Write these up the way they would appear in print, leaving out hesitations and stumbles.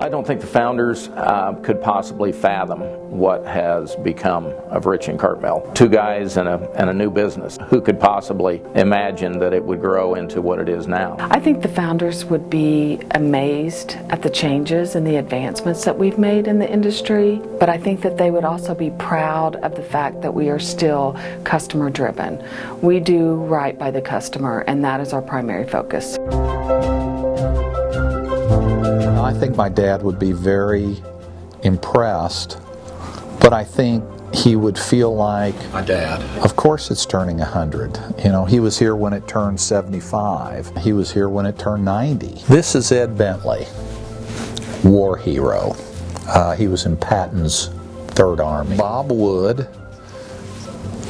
I don't think the founders could possibly fathom what has become of Rich and Cartmill. Two guys and a new business. Who could possibly imagine that it would grow into what it is now? I think the founders would be amazed at the changes and the advancements that we've made in the industry, but I think that they would also be proud of the fact that we are still customer driven. We do right by the customer, and that is our primary focus. I think my dad would be very impressed, but I think he would feel like, my dad, of course it's turning 100. You know, he was here when it turned 75. He was here when it turned 90. This is Ed Bentley, war hero. He was in Patton's Third Army. Bob Wood,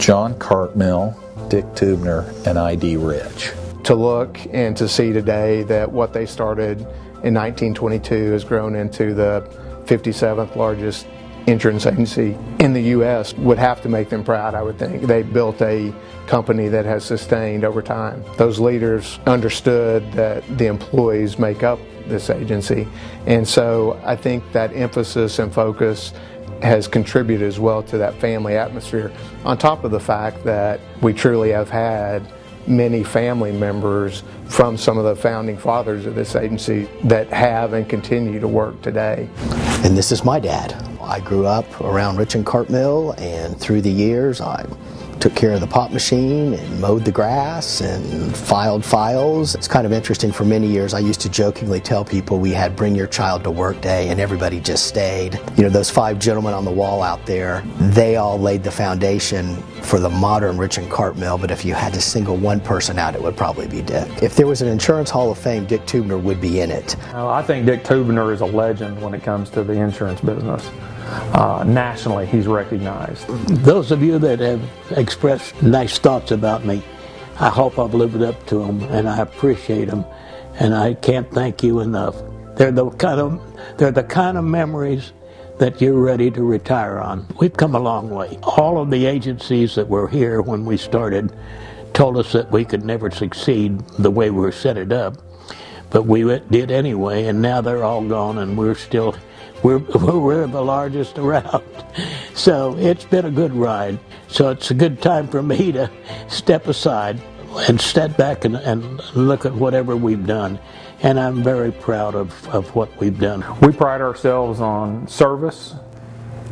John Cartmill, Dick Tubner, and I.D. Rich. To look and to see today that what they started in 1922 has grown into the 57th largest insurance agency in the U.S. would have to make them proud, I would think. They built a company that has sustained over time. Those leaders understood that the employees make up this agency, and so I think that emphasis and focus has contributed as well to that family atmosphere, on top of the fact that we truly have had many family members from some of the founding fathers of this agency that have and continue to work today. And this is my dad. I grew up around Rich and Cartmill, and through the years I took care of the pop machine and mowed the grass and filed files. It's kind of interesting. For many years I used to jokingly tell people we had bring your child to work day and everybody just stayed. You know, those 5 gentlemen on the wall out there, they all laid the foundation for the modern Rich and Cartmill, but if you had to single one person out, it would probably be Dick. If there was an insurance hall of fame, Dick Tubner would be in it. I think Dick Tubner is a legend when it comes to the insurance business. Nationally, he's recognized. Those of you that have expressed nice thoughts about me, I hope I've lived up to them, and I appreciate them, and I can't thank you enough. They're the kind of memories that you're ready to retire on. We've come a long way. All of the agencies that were here when we started told us that we could never succeed the way we were set it up, but we did anyway, and now they're all gone, and we're the largest around. So it's been a good ride. So it's a good time for me to step aside and step back and look at whatever we've done. And I'm very proud of what we've done. We pride ourselves on service,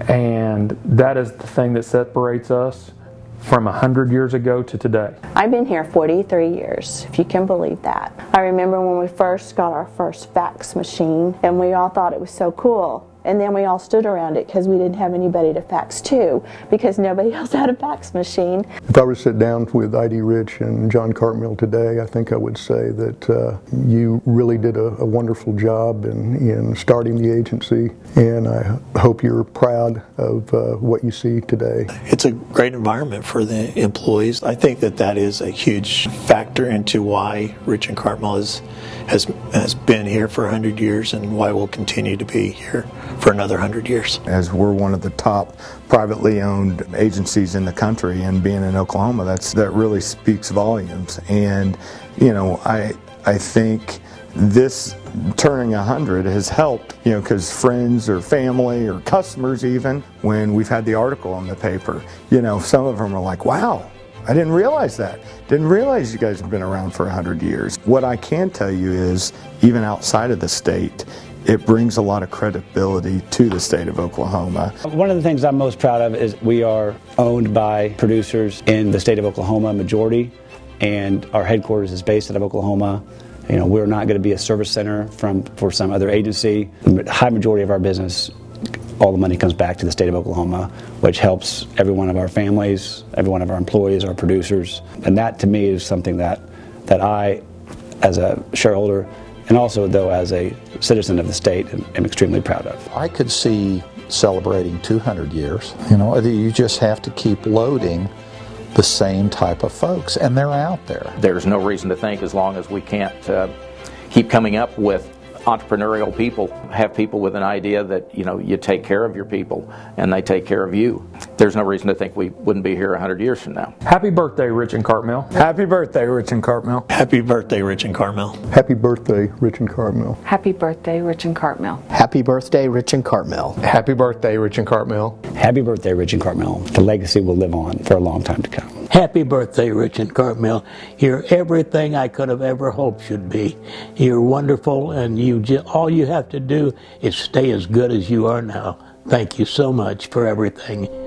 and that is the thing that separates us from 100 years ago to today. I've been here 43 years, if you can believe that. I remember when we first got our first fax machine, and we all thought it was so cool. And then we all stood around it because we didn't have anybody to fax to, because nobody else had a fax machine. If I were to sit down with I.D. Rich and John Cartmill today, I think I would say that you really did a wonderful job in starting the agency, and I hope you're proud of what you see today. It's a great environment for the employees. I think that is a huge factor into why Rich and Cartmill has been here for 100 years and why we'll continue to be here for another 100 years. As we're one of the top privately owned agencies in the country, and being in Oklahoma, that really speaks volumes. And you know, I think this turning 100 has helped, you know, because friends or family or customers, even when we've had the article in the paper, you know, some of them are like, wow, I didn't realize that. Didn't realize you guys have been around for 100 years. What I can tell you is, even outside of the state, it brings a lot of credibility to the state of Oklahoma. One of the things I'm most proud of is we are owned by producers in the state of Oklahoma, majority, and our headquarters is based out of Oklahoma. You know, we're not going to be a service center for some other agency. The high majority of our business, all the money comes back to the state of Oklahoma, which helps every one of our families, every one of our employees, our producers. And that to me is something that I, as a shareholder, and also though as a citizen of the state, am extremely proud of. I could see celebrating 200 years. You know, you just have to keep loading the same type of folks, and they're out there. There's no reason to think, as long as we can't keep coming up with entrepreneurial people, have people with an idea that, you know, you take care of your people and they take care of you. there's no reason to think we wouldn't be here 100 years from now. Happy birthday, Rich and Cartmill. Happy birthday, Rich and Cartmill. Happy birthday, Rich and Cartmill. Happy birthday, Rich and Cartmill. Happy birthday, Rich and Cartmill. Happy birthday, Rich and Cartmill. Happy birthday, Rich and Cartmill. Happy birthday, Rich and Cartmill. The legacy will live on for a long time to come. Happy birthday, Rich and Cartmill. You're everything I could have ever hoped you'd be. You're wonderful, and all you have to do is stay as good as you are now. Thank you so much for everything.